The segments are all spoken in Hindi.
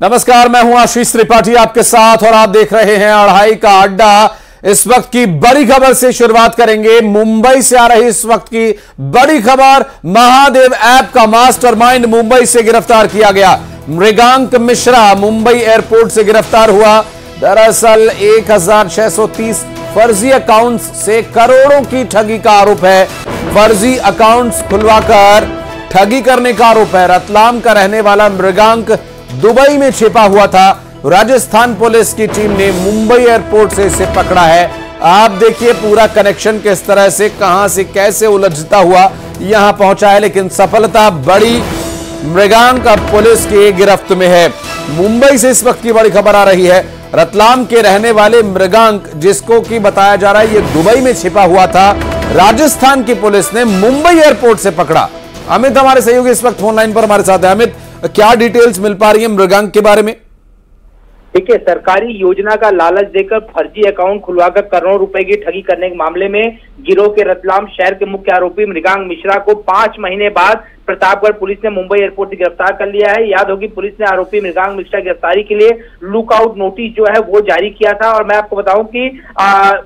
नमस्कार, मैं हूं आशीष त्रिपाठी आपके साथ और आप देख रहे हैं अढ़ाई का अड्डा। इस वक्त की बड़ी खबर से शुरुआत करेंगे। मुंबई से आ रही इस वक्त की बड़ी खबर, महादेव ऐप का मास्टरमाइंड मुंबई से गिरफ्तार किया गया। मृगांक मिश्रा मुंबई एयरपोर्ट से गिरफ्तार हुआ। दरअसल 1630 फर्जी अकाउंट्स से करोड़ों की ठगी का आरोप है। फर्जी अकाउंट्स खुलवाकर ठगी करने का आरोप है। रतलाम का रहने वाला मृगांक दुबई में छिपा हुआ था। राजस्थान पुलिस की टीम ने मुंबई एयरपोर्ट से इसे पकड़ा है। आप देखिए पूरा कनेक्शन किस तरह से, कहां से कैसे उलझता हुआ यहां पहुंचा है, लेकिन सफलता बड़ी। मृगांक अब पुलिस की गिरफ्त में है। मुंबई से इस वक्त की बड़ी खबर आ रही है। रतलाम के रहने वाले मृगांक, जिसको कि बताया जा रहा है ये दुबई में छिपा हुआ था, राजस्थान की पुलिस ने मुंबई एयरपोर्ट से पकड़ा। अमित हमारे सहयोगी इस वक्त फोनलाइन पर हमारे साथ है। अमित, क्या डिटेल्स मिल पा रही है मृगांक के बारे में? देखिए, सरकारी योजना का लालच देकर फर्जी अकाउंट खुलवाकर करोड़ों रुपए की ठगी करने के मामले में गिरोह के रतलाम शहर के मुख्य आरोपी मृगांक मिश्रा को 5 महीने बाद प्रतापगढ़ पुलिस ने मुंबई एयरपोर्ट से गिरफ्तार कर लिया है। याद होगी, पुलिस ने आरोपी मृगांक मिश्रा की गिरफ्तारी के लिए लुकआउट नोटिस जो है वो जारी किया था। और मैं आपको बताऊं कि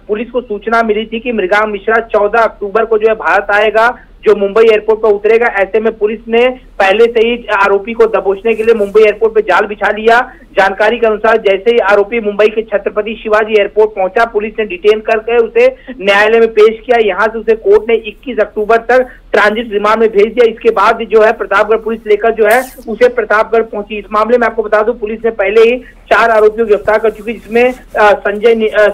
पुलिस को सूचना मिली थी कि मृगांक मिश्रा 14 अक्टूबर को जो है भारत आएगा, जो मुंबई एयरपोर्ट पर उतरेगा। ऐसे में पुलिस ने पहले से ही आरोपी को दबोचने के लिए मुंबई एयरपोर्ट पर जाल बिछा लिया। जानकारी के अनुसार जैसे ही आरोपी मुंबई के छत्रपति शिवाजी एयरपोर्ट पहुंचा, पुलिस ने डिटेन करके उसे न्यायालय में पेश किया। यहां से उसे कोर्ट ने 21 अक्टूबर तक ट्रांजिट रिमांड में भेज दिया। इसके बाद जो है प्रतापगढ़ पुलिस लेकर जो है उसे प्रतापगढ़ पहुंची। इस मामले में आपको बता दूं, पुलिस ने पहले ही 4 आरोपियों को गिरफ्तार कर चुकी, जिसमें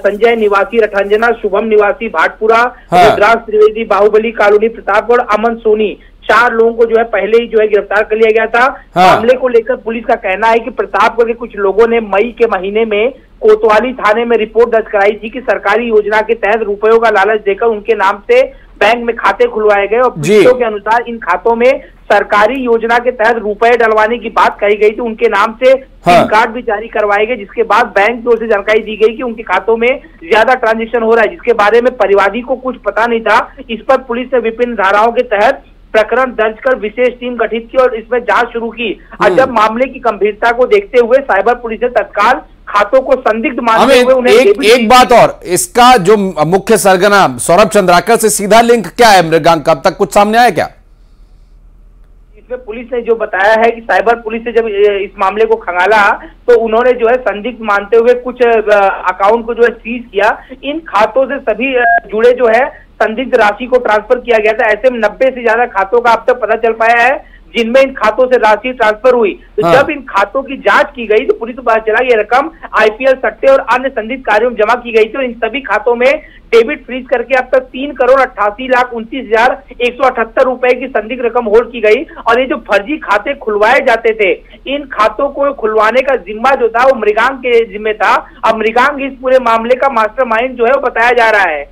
संजय निवासी रठंजना, शुभम निवासी भाटपुरा, रुद्राक्ष त्रिवेदी बाहुबली कॉलोनी प्रतापगढ़, अमन सोनी, 4 लोगों को जो है पहले ही जो है गिरफ्तार कर लिया गया था। मामले को लेकर पुलिस का कहना है कि प्रतापगढ़ के कुछ लोगों ने मई के महीने में कोतवाली थाने में रिपोर्ट दर्ज कराई थी कि सरकारी योजना के तहत रुपयों का लालच देकर उनके नाम से बैंक में खाते खुलवाए गए और पीड़ितों के अनुसार इन खातों में सरकारी योजना के तहत रुपए डलवाने की बात कही गई थी। उनके नाम से सिम कार्ड भी जारी करवाए गए, जिसके बाद बैंक की ओर से जानकारी दी गई कि उनके खातों में ज्यादा ट्रांजैक्शन हो रहा है, जिसके बारे में परिवादी को कुछ पता नहीं था। इस पर पुलिस ने विभिन्न धाराओं के तहत प्रकरण दर्ज कर विशेष टीम गठित की और इसमें जांच शुरू की। और जब मामले की गंभीरता को देखते हुए साइबर पुलिस ने तत्काल खातों को संदिग्ध मानते हुए उन्हें एक बात और, इसका जो मुख्य सरगना सौरभ चंद्राकर से सीधा लिंक क्या है मृगांक का? अब तक कुछ सामने आया क्या? इसमें पुलिस ने जो बताया है कि साइबर पुलिस ने जब इस मामले को खंगाला तो उन्होंने जो है संदिग्ध मानते हुए कुछ अकाउंट को जो है सीज किया। इन खातों से सभी जुड़े जो है संदिग्ध राशि को ट्रांसफर किया गया था। ऐसे में 90 से ज्यादा खातों का अब तक पता चल पाया है जिनमें इन खातों से राशि ट्रांसफर हुई। तो जब इन खातों की जांच की गई तो पुलिस को पता चला ये रकम आईपीएल सट्टे और अन्य संदिग्ध कार्यों में जमा की गई थी। और इन सभी खातों में डेबिट फ्रीज करके अब तक 3,88,29,178 रुपए की संदिग्ध रकम होल्ड की गई। और ये जो फर्जी खाते खुलवाए जाते थे, इन खातों को खुलवाने का जिम्मा जो था वो मृगांक के जिम्मे था। अब मृगांक इस पूरे मामले का मास्टरमाइंड जो है वो बताया जा रहा है।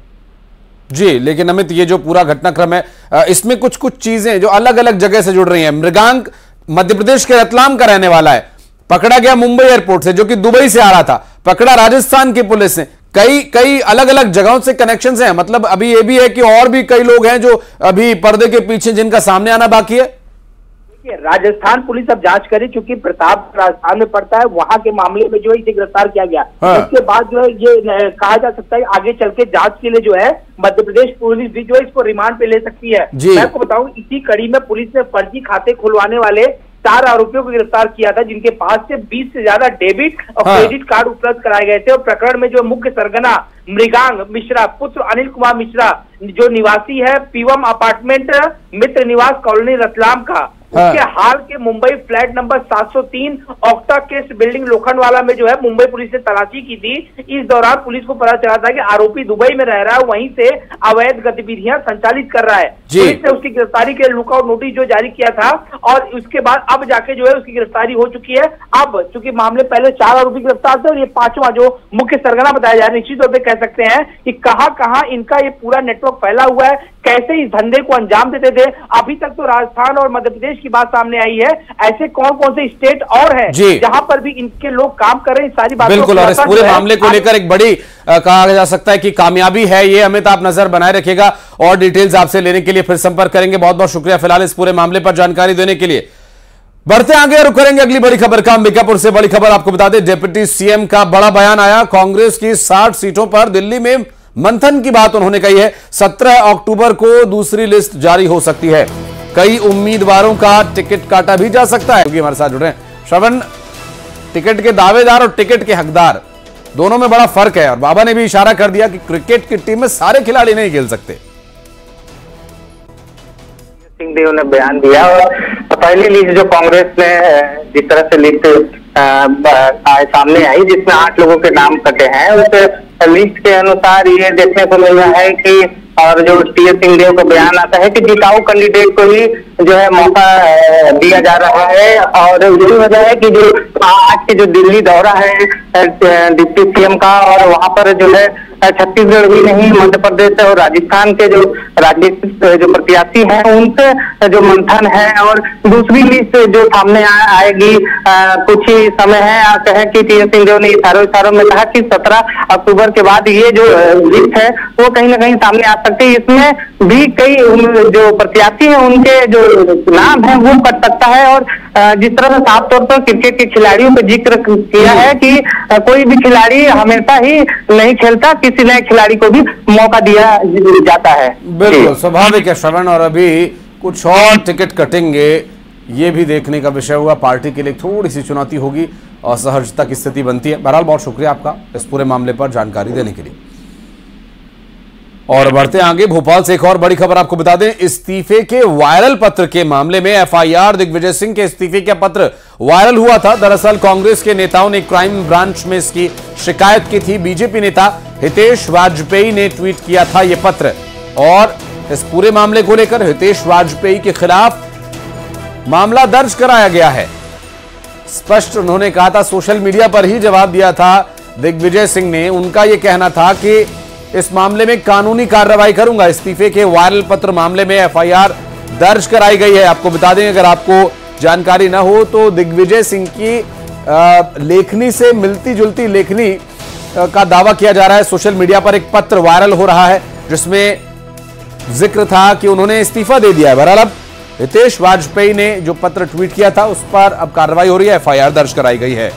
जी, लेकिन अमित, ये जो पूरा घटनाक्रम है इसमें कुछ चीजें जो अलग अलग जगह से जुड़ रही हैं। मृगांक मध्य प्रदेश के रतलाम का रहने वाला है, पकड़ा गया मुंबई एयरपोर्ट से, जो कि दुबई से आ रहा था। पकड़ा राजस्थान की पुलिस ने। कई अलग अलग जगहों से कनेक्शंस हैं। मतलब अभी ये भी है कि और भी कई लोग हैं जो अभी पर्दे के पीछे जिनका सामने आना बाकी है। राजस्थान पुलिस अब जांच करे, क्योंकि प्रताप राजस्थान में पड़ता है, वहां के मामले में जो है इसे गिरफ्तार किया गया। इसके बाद जो है ये कहा जा सकता है आगे चल के जांच के लिए जो है मध्य प्रदेश पुलिस भी जो है इसको रिमांड पे ले सकती है। मैं आपको बताऊं, इसी कड़ी में पुलिस ने फर्जी खाते खुलवाने वाले 4 आरोपियों को गिरफ्तार किया था, जिनके पास से 20 से ज्यादा डेबिट और क्रेडिट कार्ड उपलब्ध कराए गए थे। और प्रकरण में जो मुख्य सरगना मृगांक मिश्रा पुत्र अनिल कुमार मिश्रा, जो निवासी है पीवम अपार्टमेंट मित्र निवास कॉलोनी रतलाम का, उसके हाल के Mumbai flat number 703 octa cast building Lokhandwala में जो है मुंबई पुलिस ने तलाशी की थी। इस दौरान पुलिस को पता चला था कि आरोपी दुबई में रह रहा है, वहीं से अवैध गतिविधियां संचालित कर रहा है। पुलिस ने उसकी गिरफ्तारी के लुकआउट नोटिस जो जारी किया था और उसके बाद अब जाके जो है उसकी गिरफ्तारी हो चुकी है। अब चूंकि मामले पहले 4 आरोपी गिरफ्तार थे और ये 5वां जो मुख्य सरगना बताया जा रहा है, निश्चित तौर पर कह सकते हैं कि कहां इनका ये पूरा नेटवर्क फैला हुआ है, कैसे इस धंधे को अंजाम देते थे। अभी तक तो राजस्थान और मध्य प्रदेश की बात सामने आई है, ऐसे कौन कौन से स्टेट और हैं जहां पर भी इनके लोग काम कर रहे हैं, सारी बातें। बिल्कुल, और इस पूरे मामले को लेकर एक बड़ी कहा जा सकता है कि कामयाबी है ये। अमित, आप नजर बनाए रखिएगा और डिटेल्स आपसे लेने के लिए फिर संपर्क करेंगे। बहुत बहुत शुक्रिया फिलहाल इस पूरे मामले पर जानकारी देने के लिए। बढ़ते आगे रुक करेंगे अगली बड़ी खबर का। अंबिकापुर से बड़ी खबर आपको बता दें, डिप्टी सीएम का बड़ा बयान आया। कांग्रेस की 60 सीटों पर दिल्ली में मंथन की बात उन्होंने कही है। 17 अक्टूबर को दूसरी लिस्ट जारी हो सकती है। कई उम्मीदवारों का टिकट काटा भी जा सकता है। क्योंकि हमारे साथ जुड़े हैं श्रवण, टिकट के दावेदार और टिकट के हकदार दोनों में बड़ा फर्क है, और बाबा ने भी इशारा कर दिया कि क्रिकेट की टीम में सारे खिलाड़ी नहीं खेल सकते। सिंहदेव ने बयान दिया और पहली लिस्ट जो कांग्रेस ने जिस तरह से लिस्ट सामने आई, जिसमें 8 लोगों के नाम कटे हैं, उस लिस्ट के अनुसार ये देखने को मिल रहा है कि, और जो टी.एस. सिंहदेव का बयान आता है कि जिताऊ कैंडिडेट को ही जो है मौका दिया जा रहा है। और यही वजह है कि जो आज के जो दिल्ली दौरा है डिप्टी सीएम का, और वहां पर जो है छत्तीसगढ़ भी नहीं, मध्य प्रदेश और राजस्थान के जो राजनीतिक जो प्रत्याशी हैं उनसे जो मंथन है, और दूसरी लिस्ट जो सामने आएगी कुछ ही समय है। कहे कि टी.एस. सिंहदेव ने इशारों में कहा कि 17 अक्टूबर के बाद ये जो लिस्ट है वो कहीं ना कहीं सामने आ सकती है। इसमें भी कई जो प्रत्याशी हैं उनके जो नाम है वो कट सकता है। और जिस तरह से साफ तौर पर क्रिकेट के खिलाड़ियों पर जिक्र किया है कि कोई भी खिलाड़ी हमेशा ही नहीं खेलता, किसी नए खिलाड़ी को भी मौका दिया जाता है। बिल्कुल स्वाभाविक है श्रवण, और अभी कुछ और टिकट कटेंगे, ये भी देखने का विषय हुआ। पार्टी के लिए थोड़ी सी चुनौती होगी, असहजता की स्थिति बनती है। बहरहाल बहुत शुक्रिया आपका इस पूरे मामले पर जानकारी देने के लिए। और बढ़ते आगे, भोपाल से एक और बड़ी खबर आपको बता दें। इस्तीफे के वायरल पत्र के मामले में एफआईआर, दिग्विजय सिंह के इस्तीफे का पत्र वायरल हुआ था। दरअसल कांग्रेस के नेताओं ने क्राइम ब्रांच में इसकी शिकायत की थी। बीजेपी नेता हितेश वाजपेयी ने ट्वीट किया था यह पत्र, और इस पूरे मामले को लेकर हितेश वाजपेयी के खिलाफ मामला दर्ज कराया गया है। स्पष्ट उन्होंने कहा था, सोशल मीडिया पर ही जवाब दिया था दिग्विजय सिंह ने। उनका यह कहना था कि इस मामले में कानूनी कार्रवाई करूंगा। इस्तीफे के वायरल पत्र मामले में एफआईआर दर्ज कराई गई है। आपको बता दें, अगर आपको जानकारी ना हो तो दिग्विजय सिंह की लेखनी से मिलती जुलती लेखनी का दावा किया जा रहा है। सोशल मीडिया पर एक पत्र वायरल हो रहा है जिसमें जिक्र था कि उन्होंने इस्तीफा दे दिया है। बहरहाल अब हितेश वाजपेयी ने जो पत्र ट्वीट किया था उस पर अब कार्रवाई हो रही है, एफआईआर दर्ज कराई गई है।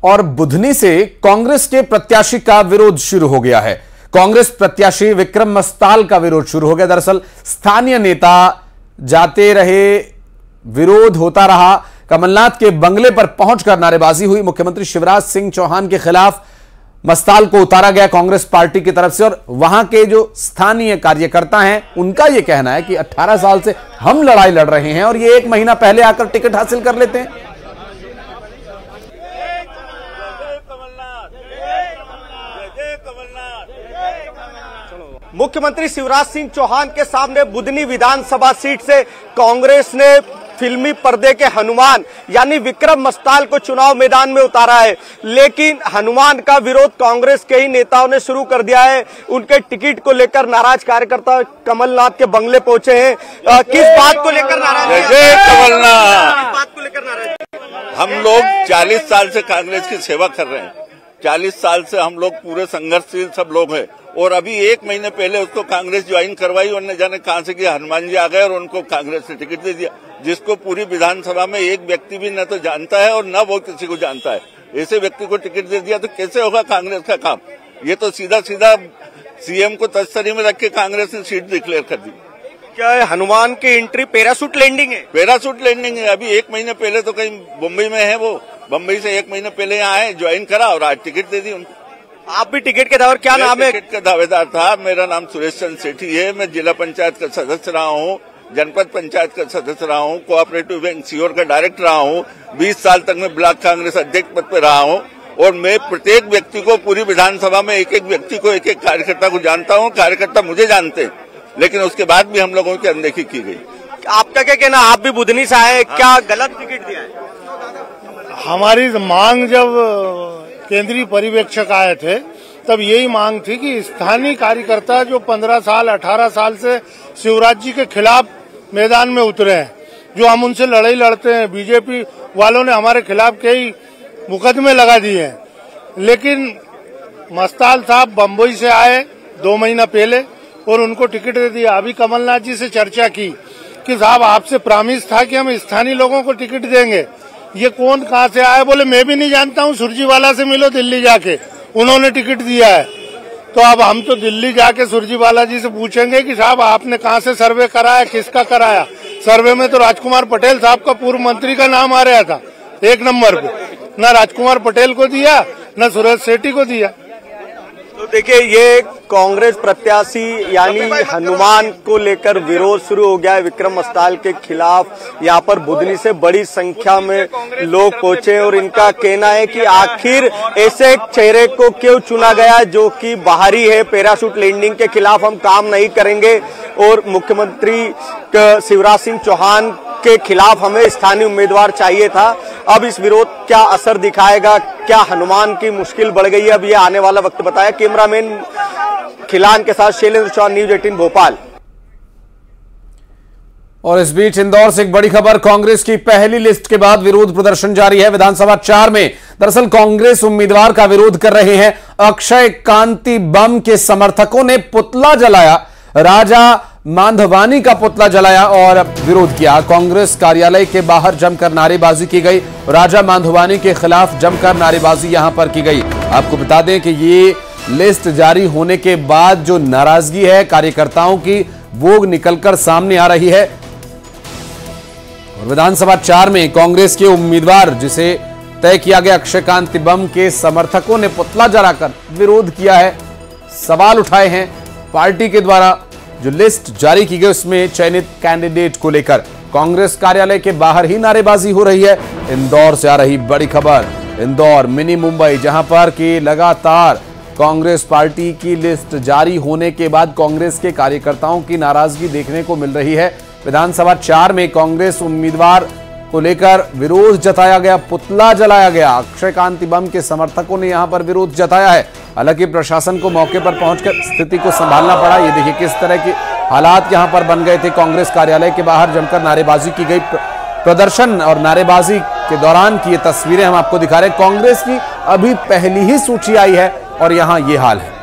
और बुधनी से कांग्रेस के प्रत्याशी का विरोध शुरू हो गया है। कांग्रेस प्रत्याशी विक्रम मस्ताल का विरोध शुरू हो गया। दरअसल स्थानीय नेता जाते रहे, विरोध होता रहा। कमलनाथ के बंगले पर पहुंचकर नारेबाजी हुई। मुख्यमंत्री शिवराज सिंह चौहान के खिलाफ मस्ताल को उतारा गया कांग्रेस पार्टी की तरफ से, और वहां के जो स्थानीय कार्यकर्ता हैं उनका यह कहना है कि 18 साल से हम लड़ाई लड़ रहे हैं और ये 1 महीना पहले आकर टिकट हासिल कर लेते हैं। मुख्यमंत्री शिवराज सिंह चौहान के सामने बुधनी विधानसभा सीट से कांग्रेस ने फिल्मी पर्दे के हनुमान यानी विक्रम मस्ताल को चुनाव मैदान में उतारा है, लेकिन हनुमान का विरोध कांग्रेस के ही नेताओं ने शुरू कर दिया है। उनके टिकट को लेकर नाराज कार्यकर्ता कमलनाथ के बंगले पहुंचे हैं। किस बात को लेकर नाराज हैं? कमलनाथ, किस बात को लेकर नाराज? हम लोग 40 साल से कांग्रेस की सेवा कर रहे हैं। 40 साल से हम लोग पूरे संघर्षशील सब लोग हैं, और अभी 1 महीने पहले उसको कांग्रेस ज्वाइन करवाई और न जाने कहां से कि हनुमान जी आ गए और उनको कांग्रेस ने टिकट दे दिया, जिसको पूरी विधानसभा में एक व्यक्ति भी न तो जानता है और न वो किसी को जानता है। ऐसे व्यक्ति को टिकट दे दिया तो कैसे होगा कांग्रेस का काम? ये तो सीधा सीधा सीएम को तस्तरी में रख के कांग्रेस ने सीट डिक्लेयर कर दी। क्या है हनुमान की एंट्री पैराशूट लैंडिंग है? पैराशूट लैंडिंग है। अभी 1 महीने पहले तो कहीं मुंबई में है, वो मुंबई से 1 महीने पहले यहाँ आए, ज्वाइन करा और आज टिकट दे दी उनको। आप भी टिकट के दावेदार? क्या नाम है? टिकट का दावेदार था। मेरा नाम सुरेश चंद्र सेठी है। मैं जिला पंचायत का सदस्य रहा हूँ, जनपद पंचायत का सदस्य रहा हूँ, कोऑपरेटिव बैंक सीओर का डायरेक्टर रहा हूँ। 20 साल तक मैं ब्लॉक कांग्रेस अध्यक्ष पद पर रहा हूँ, और मैं प्रत्येक व्यक्ति को पूरी विधानसभा में एक एक व्यक्ति को एक एक कार्यकर्ता को जानता हूँ। कार्यकर्ता मुझे जानते हैं, लेकिन उसके बाद भी हम लोगों की अनदेखी की गई। आपका क्या कहना? आप भी बुधनी से आए, क्या गलत टिकट दिया है? हमारी मांग जब केंद्रीय पर्यवेक्षक आए थे तब यही मांग थी कि स्थानीय कार्यकर्ता जो 15 साल 18 साल से शिवराज जी के खिलाफ मैदान में उतरे हैं, जो हम उनसे लड़ाई लड़ते हैं, बीजेपी वालों ने हमारे खिलाफ कई मुकदमे लगा दिए हैं, लेकिन मस्ताल साहब बम्बई से आए 2 महीना पहले और उनको टिकट दे दिया। अभी कमलनाथ जी से चर्चा की कि साहब आपसे प्रॉमिस था कि हम स्थानीय लोगों को टिकट देंगे। ये कौन कहाँ से आया? बोले मैं भी नहीं जानता हूँ, सुरजीवाला से मिलो दिल्ली जाके, उन्होंने टिकट दिया है। तो अब हम तो दिल्ली जाके सुरजीवाला जी से पूछेंगे कि साहब आपने कहाँ से सर्वे कराया, किसका कराया? सर्वे में तो राजकुमार पटेल साहब का पूर्व मंत्री का नाम आ रहा था 1 नंबर पे, न राजकुमार पटेल को दिया न सुरेश सेठी को दिया। तो देखिए, ये कांग्रेस प्रत्याशी यानी हनुमान को लेकर विरोध शुरू हो गया है विक्रम मस्ताल के खिलाफ। यहाँ पर बुधनी से बड़ी संख्या में लोग पहुंचे और इनका कहना है कि आखिर ऐसे एक चेहरे को क्यों चुना गया जो कि बाहरी है, पैराशूट लैंडिंग के खिलाफ हम काम नहीं करेंगे और मुख्यमंत्री शिवराज सिंह चौहान के खिलाफ हमें स्थानीय उम्मीदवार चाहिए था। अब इस विरोध क्या असर दिखाएगा, क्या हनुमान की मुश्किल बढ़ गई है, अब ये आने वाला वक्त बताया। कैमरामैन खिलान के साथ शैलेंद्र चौहान, न्यूज 18 भोपाल। और इस बीच इंदौर से एक बड़ी खबर, कांग्रेस की पहली लिस्ट के बाद विरोध प्रदर्शन जारी है। विधानसभा 4 में दरअसल कांग्रेस उम्मीदवार का विरोध कर रहे हैं। अक्षय कांति बम के समर्थकों ने पुतला जलाया, राजा मांधवानी का पुतला जलाया और विरोध किया। कांग्रेस कार्यालय के बाहर जमकर नारेबाजी की गई। राजा मांधवानी के खिलाफ जमकर नारेबाजी यहां पर की गई। आपको बता दें कि ये लिस्ट जारी होने के बाद जो नाराजगी है कार्यकर्ताओं की, वो निकलकर सामने आ रही है। विधानसभा 4 में कांग्रेस के उम्मीदवार जिसे तय किया गया अक्षय कांति बम के समर्थकों ने पुतला जलाकर विरोध किया है, सवाल उठाए हैं पार्टी के द्वारा जो लिस्ट जारी की गई उसमें चयनित कैंडिडेट को लेकर। कांग्रेस कार्यालय के बाहर ही नारेबाजी हो रही है। इंदौर से आ रही बड़ी खबर, इंदौर मिनी मुंबई, जहां पर कि लगातार कांग्रेस पार्टी की लिस्ट जारी होने के बाद कांग्रेस के कार्यकर्ताओं की नाराजगी देखने को मिल रही है। विधानसभा 4 में कांग्रेस उम्मीदवार को लेकर विरोध जताया गया, पुतला जलाया गया। अक्षय कांति बम के समर्थकों ने यहां पर विरोध जताया है। हालांकि प्रशासन को मौके पर पहुंचकर स्थिति को संभालना पड़ा। ये देखिए किस तरह के हालात यहां पर बन गए थे। कांग्रेस कार्यालय के बाहर जमकर नारेबाजी की गई। प्रदर्शन और नारेबाजी के दौरान की ये तस्वीरें हम आपको दिखा रहे हैं। कांग्रेस की अभी पहली ही सूची आई है और यहां ये हाल है।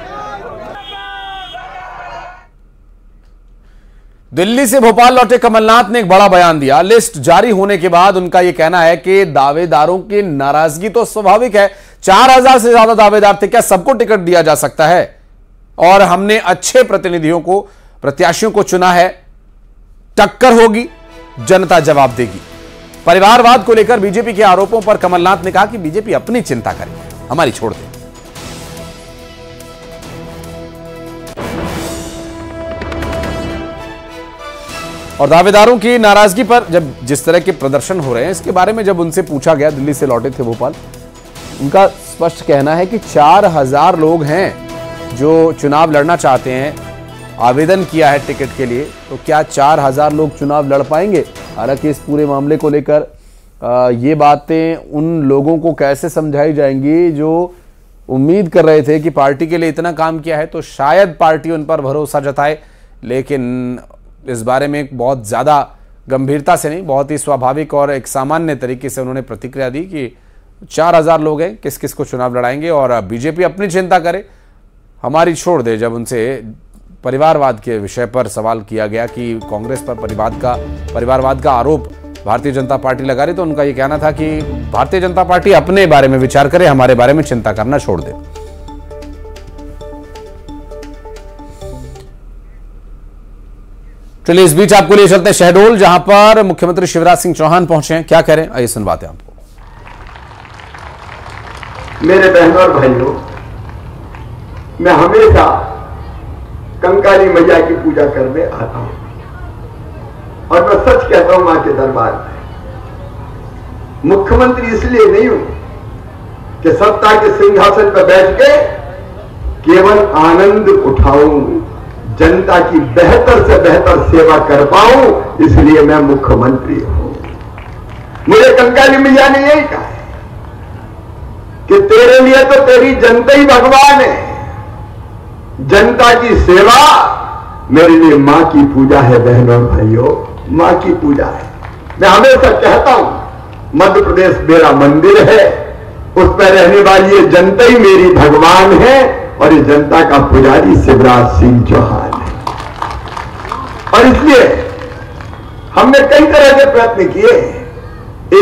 दिल्ली से भोपाल लौटे कमलनाथ ने एक बड़ा बयान दिया। लिस्ट जारी होने के बाद उनका यह कहना है कि दावेदारों की नाराजगी तो स्वाभाविक है। 4000 से ज्यादा दावेदार थे, क्या सबको टिकट दिया जा सकता है? और हमने अच्छे प्रतिनिधियों को, प्रत्याशियों को चुना है, टक्कर होगी, जनता जवाब देगी। परिवारवाद को लेकर बीजेपी के आरोपों पर कमलनाथ ने कहा कि बीजेपी अपनी चिंता करे, हमारी छोड़ दे। और दावेदारों की नाराजगी पर जब जिस तरह के प्रदर्शन हो रहे हैं इसके बारे में जब उनसे पूछा गया, दिल्ली से लौटे थे भोपाल, उनका स्पष्ट कहना है कि 4000 लोग हैं जो चुनाव लड़ना चाहते हैं, आवेदन किया है टिकट के लिए, तो क्या 4000 लोग चुनाव लड़ पाएंगे? हालांकि इस पूरे मामले को लेकर ये बातें उन लोगों को कैसे समझाई जाएंगी जो उम्मीद कर रहे थे कि पार्टी के लिए इतना काम किया है तो शायद पार्टी उन पर भरोसा जताए। लेकिन इस बारे में बहुत ज़्यादा गंभीरता से नहीं, बहुत ही स्वाभाविक और एक सामान्य तरीके से उन्होंने प्रतिक्रिया दी कि 4000 लोग हैं, किस किस को चुनाव लड़ाएंगे और बीजेपी अपनी चिंता करे, हमारी छोड़ दे। जब उनसे परिवारवाद के विषय पर सवाल किया गया कि कांग्रेस पर परिवारवाद का आरोप भारतीय जनता पार्टी लगा रही, तो उनका यह कहना था कि भारतीय जनता पार्टी अपने बारे में विचार करे, हमारे बारे में चिंता करना छोड़ दे। चलिए इस बीच आपको लिए चलते हैं शहडोल, जहां पर मुख्यमंत्री शिवराज सिंह चौहान पहुंचे हैं। क्या कह रहे हैं आइए सुनवाते हैं आपको। मेरे बहनों और भाइयों, मैं हमेशा कंकाली मैया की पूजा करने आता हूं और मैं सच कहता हूं मां के दरबार में मुख्यमंत्री इसलिए नहीं हूं कि सत्ता के सिंहासन पर बैठ के केवल आनंद उठाऊं, जनता की बेहतर से बेहतर सेवा कर पाऊं, इसलिए मैं मुख्यमंत्री हूं। मुझे कंकाली मैया ने यही कहा है कि तेरे लिए तो तेरी जनता ही भगवान है, जनता की सेवा मेरे लिए मां की पूजा है। बहनों और भाइयों, मां की पूजा है। मैं हमेशा कहता हूं मध्य प्रदेश मेरा मंदिर है, उस पर रहने वाली ये जनता ही मेरी भगवान है और ये जनता का पुजारी शिवराज सिंह चौहान है। और इसलिए हमने कई तरह के प्रयत्न किए।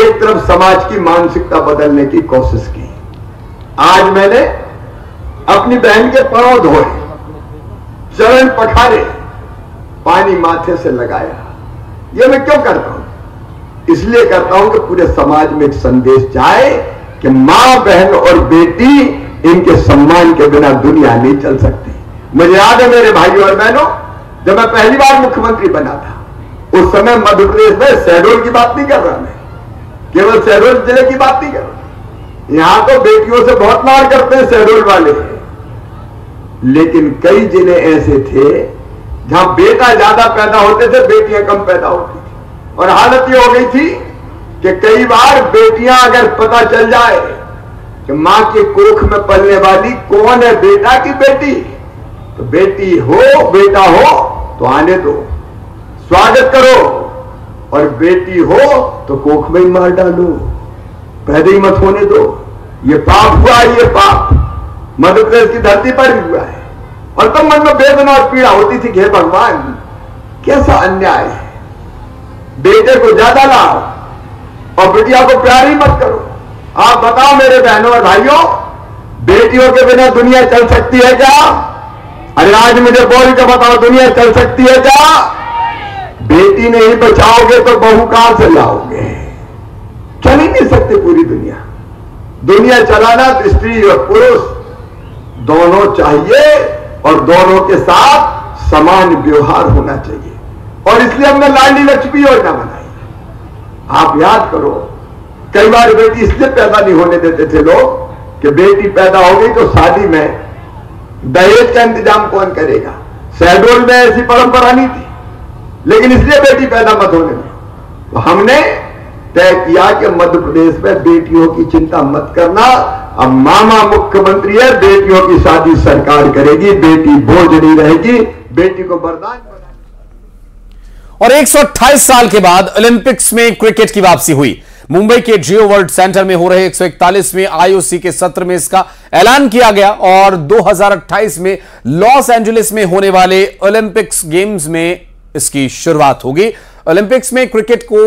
एक तरफ समाज की मानसिकता बदलने की कोशिश की। आज मैंने अपनी बहन के पांव धोए, चरण पखारे, पानी माथे से लगाया। यह मैं क्यों करता हूं? इसलिए करता हूं कि पूरे समाज में एक संदेश जाए कि मां, बहन और बेटी, इनके सम्मान के बिना दुनिया नहीं चल सकती। मुझे याद है मेरे भाइयों और बहनों, जब मैं पहली बार मुख्यमंत्री बना था, उस समय मध्य प्रदेश में शहडोल की बात नहीं कर रहा, मैं केवल शहडोल जिले की बात नहीं कर रहा। यहां तो बेटियों से बहुत मार करते हैं शहडोल वाले, लेकिन कई जिले ऐसे थे जहां बेटा ज्यादा पैदा होते थे, बेटियां कम पैदा होती थी। और हालत ये हो गई थी कि कई बार बेटियां अगर पता चल जाए कि मां के कोख में पलने वाली कौन है, बेटा की बेटी, तो बेटी हो बेटा हो तो आने दो, स्वागत करो, और बेटी हो तो कोख में ही मार डालो, पैदा ही मत होने दो। ये पाप हुआ, ये पाप मध्य प्रदेश की धरती पर भी हुआ है। और तब मन में वेदना और पीड़ा होती थी कि हे भगवान, कैसा अन्याय है, बेटे को ज्यादा लाओ और बेटिया को प्यार ही मत करो। आप बताओ मेरे बहनों और भाइयों, बेटियों के बिना दुनिया चल सकती है क्या? अरे आज मुझे बोल के बताओ, दुनिया चल सकती है क्या? बेटी नहीं बचाओगे तो बहू कहां से लाओगे? चल ही नहीं सकती पूरी दुनिया। दुनिया चलाना तो स्त्री और पुरुष दोनों चाहिए और दोनों के साथ समान व्यवहार होना चाहिए। और इसलिए हमने लाडली लक्ष्मी योजना बनाई। आप याद करो, कई बार बेटी इसलिए पैदा नहीं होने देते थे लोग कि बेटी पैदा हो गई तो शादी में दहेज का इंतजाम कौन करेगा। शहडोल में ऐसी परंपरा नहीं थी, लेकिन इसलिए बेटी पैदा मत होने दें। तो हमने तय किया कि मध्य प्रदेश में बेटियों की चिंता मत करना, अब मामा मुख्यमंत्री है, बेटियों की शादी सरकार करेगी, बेटी बोझ नहीं रहेगी, बेटी को वरदान। और 128 साल के बाद ओलंपिक्स में क्रिकेट की वापसी हुई। मुंबई के जियो वर्ल्ड सेंटर में हो रहे 141वें आईओसी के सत्र में इसका ऐलान किया गया और 2028 में लॉस एंजलिस में होने वाले ओलंपिक्स गेम्स में इसकी शुरुआत होगी। ओलंपिक्स में क्रिकेट को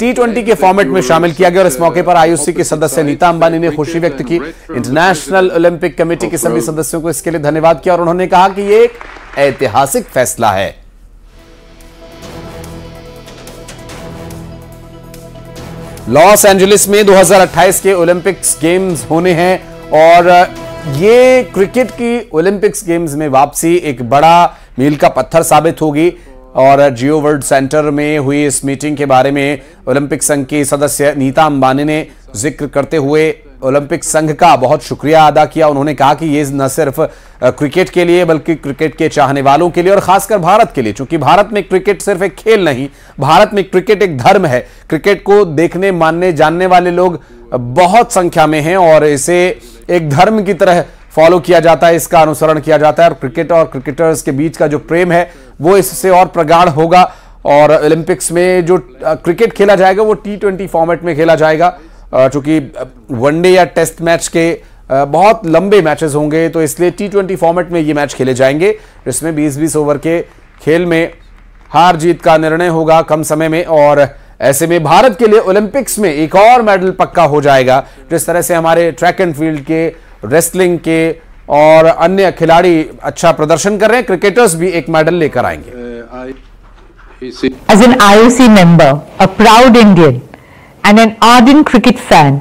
T20 के फॉर्मेट में शामिल किया गया और इस मौके पर आईओसी के सदस्य नीता अंबानी ने खुशी व्यक्त की। इंटरनेशनल ओलंपिक कमेटी के सभी सदस्यों को इसके लिए धन्यवाद किया और उन्होंने कहा कि यह एक ऐतिहासिक फैसला है। लॉस एंजलिस में 2028 के ओलंपिक्स गेम्स होने हैं और ये क्रिकेट की ओलंपिक्स गेम्स में वापसी एक बड़ा मील का पत्थर साबित होगी। और जियो वर्ल्ड सेंटर में हुई इस मीटिंग के बारे में ओलंपिक संघ की सदस्य नीता अंबानी ने जिक्र करते हुए ओलंपिक संघ का बहुत शुक्रिया अदा किया। उन्होंने कहा कि ये न सिर्फ क्रिकेट के लिए बल्कि क्रिकेट के चाहने वालों के लिए और खासकर भारत के लिए, क्योंकि भारत में क्रिकेट सिर्फ एक खेल नहीं, भारत में क्रिकेट एक धर्म है। क्रिकेट को देखने, मानने, जानने वाले लोग बहुत संख्या में हैं और इसे एक धर्म की तरह फॉलो किया जाता है, इसका अनुसरण किया जाता है और क्रिकेट और क्रिकेटर्स के बीच का जो प्रेम है वो इससे और प्रगाढ़ होगा। और ओलंपिक्स में जो क्रिकेट खेला जाएगा वो T20 फॉर्मेट में खेला जाएगा, चूंकि वनडे या टेस्ट मैच के बहुत लंबे मैचेस होंगे तो इसलिए T20 फॉर्मेट में ये मैच खेले जाएंगे, जिसमें 20-20 ओवर के खेल में हार जीत का निर्णय होगा कम समय में। और ऐसे में भारत के लिए ओलंपिक्स में एक और मेडल पक्का हो जाएगा। जिस तरह से हमारे ट्रैक एंड फील्ड के, रेसलिंग के और अन्य खिलाड़ी अच्छा प्रदर्शन कर रहे हैं, क्रिकेटर्स भी एक मेडल लेकर आएंगे। As an IOC member, a proud Indian and an ardent cricket fan,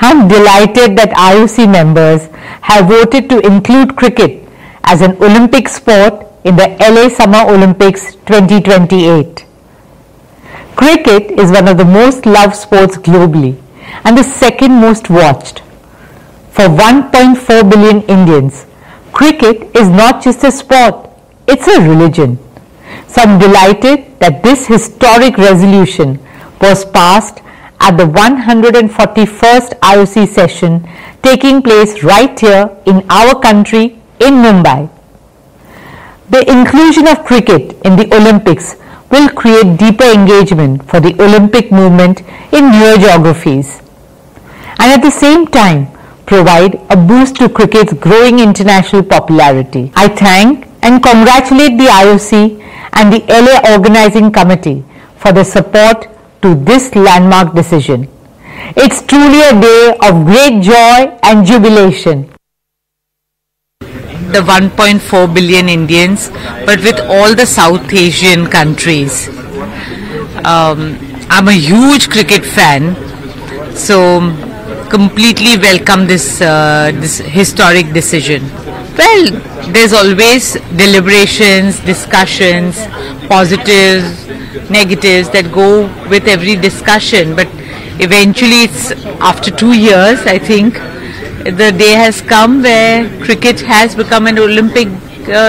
I'm delighted that IOC members have voted to include cricket as an Olympic sport in the LA Summer Olympics 2028. Cricket is one of the most loved sports globally and the second most watched. For 1.4 billion Indians, cricket is not just a sport, it's a religion. So I'm delighted that this historic resolution was passed at the 141st IOC session taking place right here in our country in Mumbai. The inclusion of cricket in the Olympics will create deeper engagement for the Olympic movement in newer geographies. And at the same time, provide a boost to cricket's growing international popularity. I thank and congratulate the IOC and the LA Organizing Committee for the support to this landmark decision. It's truly a day of great joy and jubilation. The 1.4 billion Indians, but with all the South Asian countries. I'm a huge cricket fan, so completely welcome this historic decision. Well, there's always deliberations, discussions, positives, negatives that go with every discussion, but eventually it's after 2 years, I think, the day has come where cricket has become an Olympic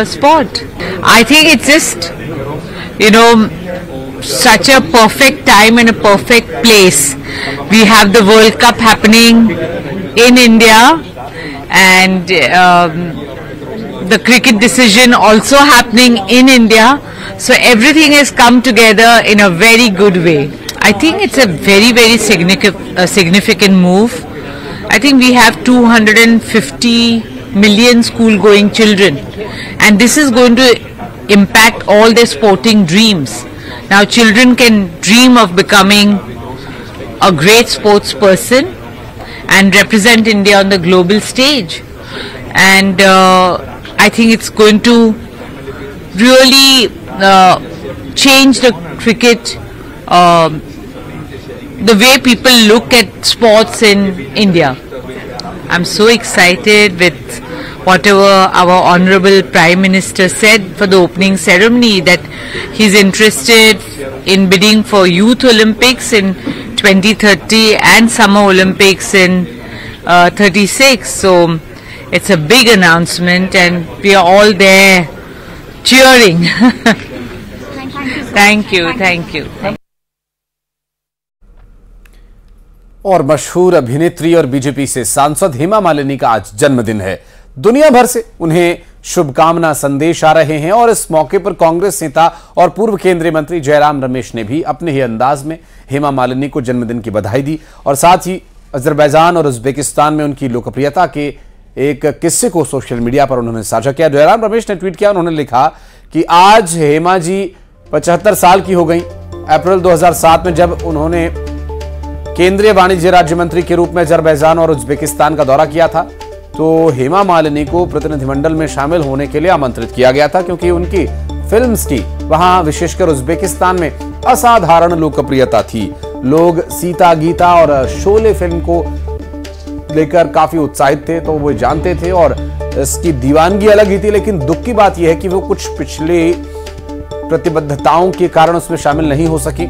sport. I think it's just, such a perfect time and a perfect place. We have the World Cup happening in India, and the cricket decision also happening in India. So everything has come together in a very good way. I think it's a very, very significant move. I think we have 250 million school-going children, and this is going to impact all their sporting dreams. Now children can dream of becoming a great sports person and represent India on the global stage, and I think it's going to really change the cricket, the way people look at sports in India. I'm so excited with whatever our Honorable Prime Minister said for the opening ceremony, that he's interested in bidding for Youth Olympics in 2030 and Summer Olympics in 36. So it's a big announcement and we are all there cheering. Thank you. और मशहूर अभिनेत्री और बीजेपी से सांसद हेमा मालिनी का आज जन्मदिन है। दुनिया भर से उन्हें शुभकामना संदेश आ रहे हैं और इस मौके पर कांग्रेस नेता और पूर्व केंद्रीय मंत्री जयराम रमेश ने भी अपने ही अंदाज में हेमा मालिनी को जन्मदिन की बधाई दी और साथ ही अजरबैजान और उज्बेकिस्तान में उनकी लोकप्रियता के एक किस्से को सोशल मीडिया पर उन्होंने साझा किया। जयराम रमेश ने ट्वीट किया, उन्होंने लिखा कि आज हेमा जी 75 साल की हो गई। अप्रैल 2007 में जब उन्होंने केंद्रीय वाणिज्य राज्य मंत्री के रूप में अजरबैजान और उज्बेकिस्तान का दौरा किया था, तो हेमा मालिनी को प्रतिनिधिमंडल में शामिल होने के लिए आमंत्रित किया गया था, क्योंकि उनकी फिल्म्स की वहां विशेषकर उज्बेकिस्तान में असाधारण लोकप्रियता थी। लोग सीता, गीता और शोले फिल्म को लेकर काफी उत्साहित थे, तो वो जानते थे और इसकी दीवानगी अलग ही थी। लेकिन दुख की बात यह है कि वो कुछ पिछले प्रतिबद्धताओं के कारण उसमें शामिल नहीं हो सकी।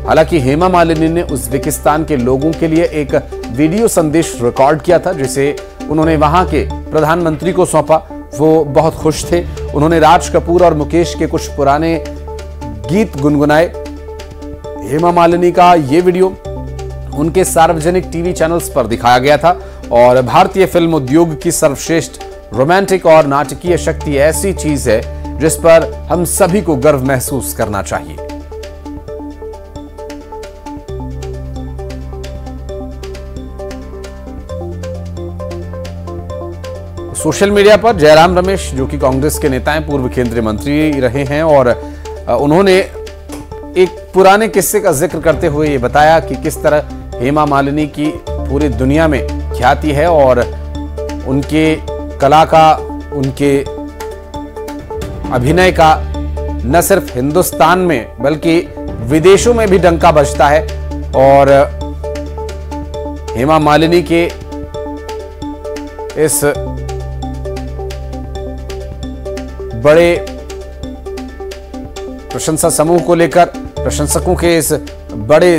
हालांकि हेमा मालिनी ने उज्बेकिस्तान के लोगों के लिए एक वीडियो संदेश रिकॉर्ड किया था, जिसे उन्होंने वहां के प्रधानमंत्री को सौंपा। वो बहुत खुश थे। उन्होंने राज कपूर और मुकेश के कुछ पुराने गीत गुनगुनाए। हेमा मालिनी का ये वीडियो उनके सार्वजनिक टीवी चैनल्स पर दिखाया गया था और भारतीय फिल्म उद्योग की सर्वश्रेष्ठ रोमांटिक और नाटकीय शक्ति ऐसी चीज है जिस पर हम सभी को गर्व महसूस करना चाहिए। सोशल मीडिया पर जयराम रमेश, जो कि कांग्रेस के नेता हैं, पूर्व केंद्रीय मंत्री रहे हैं, और उन्होंने एक पुराने किस्से का जिक्र करते हुए ये बताया कि किस तरह हेमा मालिनी की पूरी दुनिया में ख्याति है और उनके कला का, उनके अभिनय का न सिर्फ हिंदुस्तान में बल्कि विदेशों में भी डंका बजता है। और हेमा मालिनी के इस बड़े प्रशंसा समूह को लेकर, प्रशंसकों के इस बड़े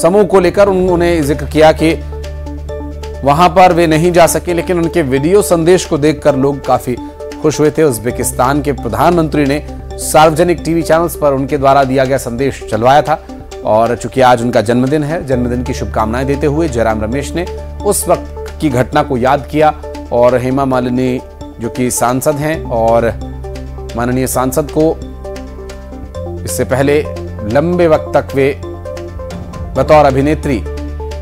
समूह को लेकर उन्होंने जिक्र किया कि वहां पर वे नहीं जा सके, लेकिन उनके वीडियो संदेश को देखकर लोग काफी खुश हुए थे। उज्बेकिस्तान के प्रधानमंत्री ने सार्वजनिक टीवी चैनल्स पर उनके द्वारा दिया गया संदेश चलवाया था। और चूंकि आज उनका जन्मदिन है, जन्मदिन की शुभकामनाएं देते हुए जयराम रमेश ने उस वक्त की घटना को याद किया और हेमा मालिनी जो कि सांसद हैं और माननीय सांसद को इससे पहले लंबे वक्त तक वे बतौर अभिनेत्री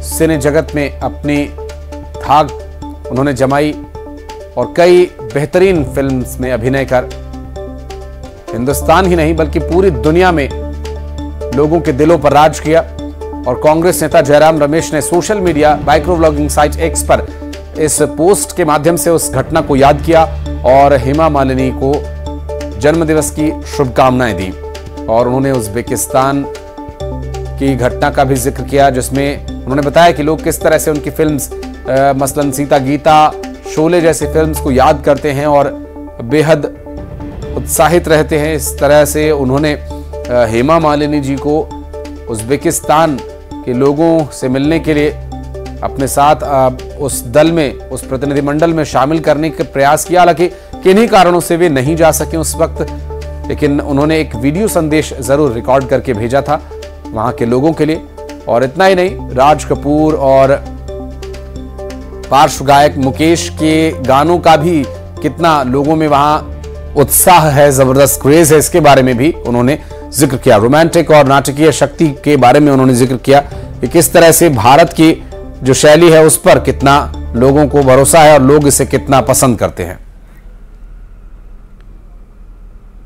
सिने जगत में अपनी धाक उन्होंने जमाई और कई बेहतरीन फिल्म्स में अभिनय कर हिंदुस्तान ही नहीं बल्कि पूरी दुनिया में लोगों के दिलों पर राज किया। और कांग्रेस नेता जयराम रमेश ने social media micro vlogging site x पर इस पोस्ट के माध्यम से उस घटना को याद किया और हेमा मालिनी को जन्मदिवस की शुभकामनाएं दी। और उन्होंने उज्बेकिस्तान की घटना का भी जिक्र किया, जिसमें उन्होंने बताया कि लोग किस तरह से उनकी फिल्म्स मसलन सीता गीता, शोले जैसी फिल्म्स को याद करते हैं और बेहद उत्साहित रहते हैं। इस तरह से उन्होंने हेमा मालिनी जी को उज्बेकिस्तान के लोगों से मिलने के लिए अपने साथ उस दल में, उस प्रतिनिधिमंडल में शामिल करने का प्रयास किया। हालांकि किन्हीं कारणों से वे नहीं जा सके उस वक्त, लेकिन उन्होंने एक वीडियो संदेश जरूर रिकॉर्ड करके भेजा था वहां के लोगों के लिए। और इतना ही नहीं, राज कपूर और पार्श्व गायक मुकेश के गानों का भी कितना लोगों में वहां उत्साह है, जबरदस्त क्रेज है, इसके बारे में भी उन्होंने जिक्र किया। रोमांटिक और नाटकीय शक्ति के बारे में उन्होंने जिक्र किया कि किस तरह से भारत की जो शैली है उस पर कितना लोगों को भरोसा है और लोग इसे कितना पसंद करते हैं।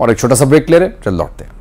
और एक छोटा सा ब्रेक ले रहे, चल लौटते हैं।